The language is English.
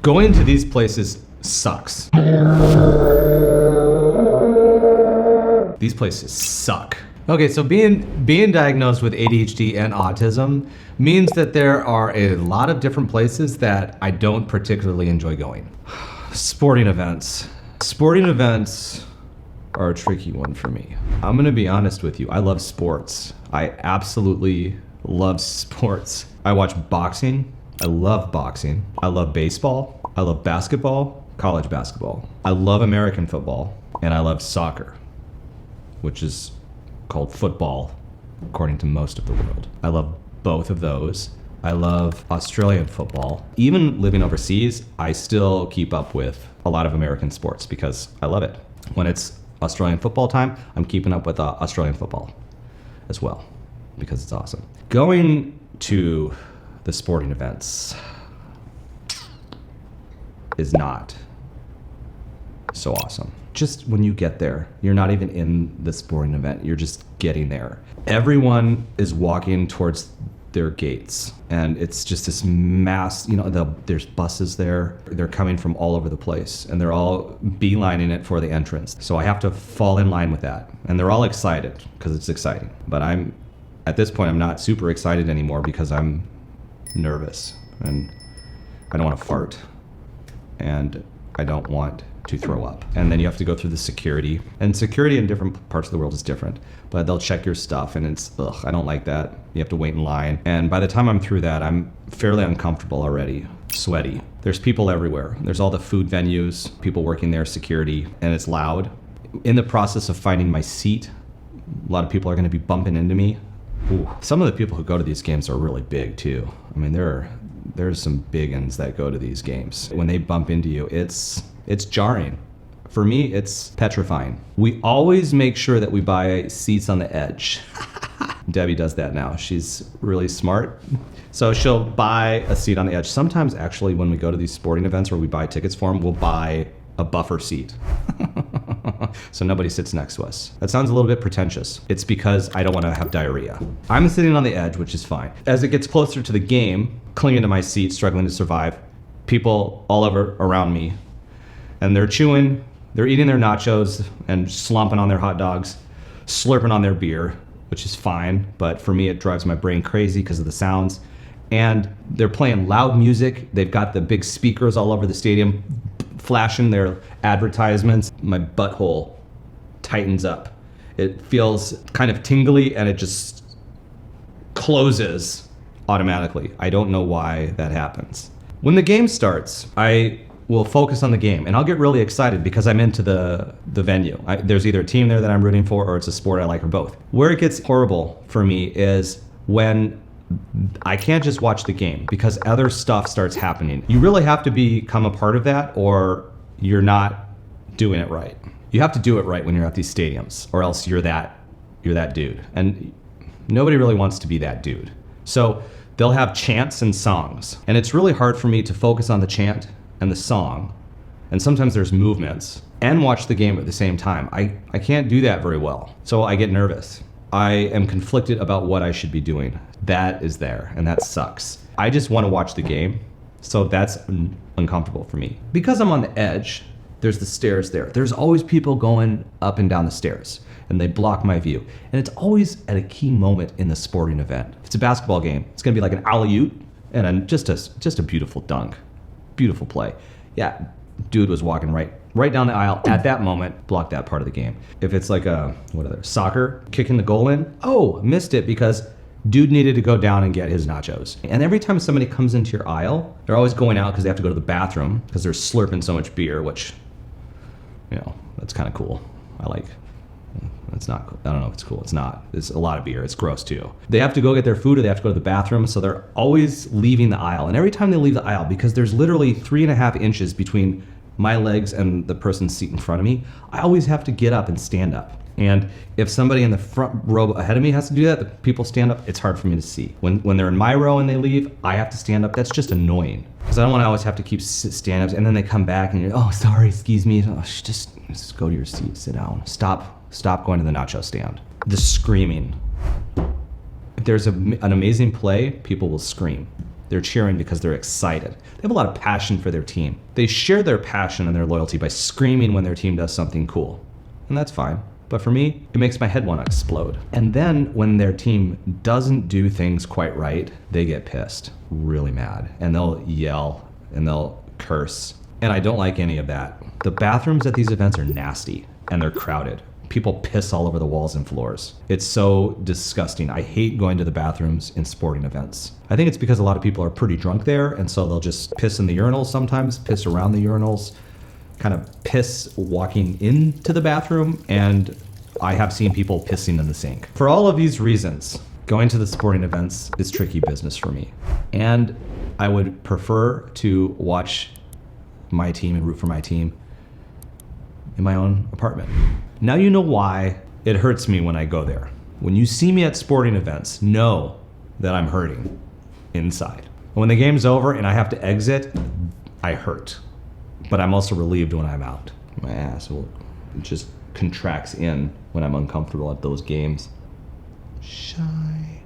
Going to these places sucks. These places suck. Okay, so being diagnosed with ADHD and autism means that there are a lot of different places that I don't particularly enjoy going. Sporting events. Sporting events are a tricky one for me. I'm gonna be honest with you, I love sports. I absolutely love sports. I watch boxing. I love boxing. I love baseball. I love basketball, college basketball. I love American football, and I love soccer, which is called football, according to most of the world. I love both of those. I love Australian football. Even living overseas, I still keep up with a lot of American sports because I love it. When it's Australian football time, I'm keeping up with Australian football as well because it's awesome. Going to the sporting events is not so awesome. Just when you get there, you're not even in the sporting event, you're just getting there. Everyone is walking towards their gates, and it's just this mass, there's buses there, they're coming from all over the place, and they're all beelining it for the entrance. So I have to fall in line with that, and they're all excited because it's exciting. But at this point, I'm not super excited anymore because I'm nervous, and I don't want to fart, and I don't want to throw up. And then you have to go through the security, and security in different parts of the world is different, but they'll check your stuff, and it's, I don't like that. You have to wait in line. And by the time I'm through that, I'm fairly uncomfortable already, sweaty. There's people everywhere. There's all the food venues, people working there, security, and it's loud. In the process of finding my seat, a lot of people are gonna be bumping into me. Ooh. Some of the people who go to these games are really big too. I mean, there's some big uns that go to these games. When they bump into you, it's jarring. For me, it's petrifying. We always make sure that we buy seats on the edge. Debbie does that now. She's really smart. So she'll buy a seat on the edge. Sometimes actually when we go to these sporting events where we buy tickets for them, we'll buy a buffer seat. So nobody sits next to us. That sounds a little bit pretentious. It's because I don't want to have diarrhea. I'm sitting on the edge, which is fine. As it gets closer to the game, clinging to my seat, struggling to survive, people all over around me, and they're chewing, they're eating their nachos and slomping on their hot dogs, slurping on their beer, which is fine, but for me it drives my brain crazy because of the sounds. And they're playing loud music. They've got the big speakers all over the stadium, flashing their advertisements. My butthole tightens up. It feels kind of tingly, and it just closes automatically. I don't know why that happens. When the game starts, I will focus on the game, and I'll get really excited because I'm into the venue. There's either a team there that I'm rooting for, or it's a sport I like, or both. Where it gets horrible for me is when I can't just watch the game because other stuff starts happening. You really have to become a part of that, or you're not doing it right. You have to do it right when you're at these stadiums, or else you're that dude. And nobody really wants to be that dude. So they'll have chants and songs, and it's really hard for me to focus on the chant and the song, and sometimes there's movements, and watch the game at the same time. I can't do that very well, so I get nervous. I am conflicted about what I should be doing. That is there, and that sucks. I just want to watch the game, so that's uncomfortable for me. Because I'm on the edge, there's the stairs there. There's always people going up and down the stairs, and they block my view. And it's always at a key moment in the sporting event. If it's a basketball game, it's gonna be like an alley-oop and just a beautiful dunk. Beautiful play. Yeah, dude was walking right down the aisle at that moment, blocked that part of the game. If it's like soccer, kicking the goal in, missed it because dude needed to go down and get his nachos. And every time somebody comes into your aisle, they're always going out because they have to go to the bathroom because they're slurping so much beer, which, that's kind of cool. It's not cool. I don't know if it's cool. It's not. It's a lot of beer. It's gross too. They have to go get their food, or they have to go to the bathroom, so they're always leaving the aisle. And every time they leave the aisle, because there's literally 3.5 inches between my legs and the person's seat in front of me, I always have to get up and stand up. And if somebody in the front row ahead of me has to do that, the people stand up, it's hard for me to see. When they're in my row and they leave, I have to stand up. That's just annoying. Because I don't want to always have to keep stand-ups, and then they come back and you're, sorry, excuse me. Just go to your seat, sit down. Stop going to the nacho stand. The screaming. If there's an amazing play, people will scream. They're cheering because they're excited. They have a lot of passion for their team. They share their passion and their loyalty by screaming when their team does something cool. And that's fine. But for me, it makes my head want to explode. And then when their team doesn't do things quite right, they get pissed, really mad. And they'll yell and they'll curse. And I don't like any of that. The bathrooms at these events are nasty and they're crowded. People piss all over the walls and floors. It's so disgusting. I hate going to the bathrooms in sporting events. I think it's because a lot of people are pretty drunk there, and so they'll just piss in the urinals sometimes, piss around the urinals, kind of piss walking into the bathroom, and I have seen people pissing in the sink. For all of these reasons, going to the sporting events is tricky business for me. And I would prefer to watch my team and root for my team in my own apartment. Now you know why it hurts me when I go there. When you see me at sporting events, know that I'm hurting inside. When the game's over and I have to exit, I hurt. But I'm also relieved when I'm out. My ass just contracts in when I'm uncomfortable at those games. Shy.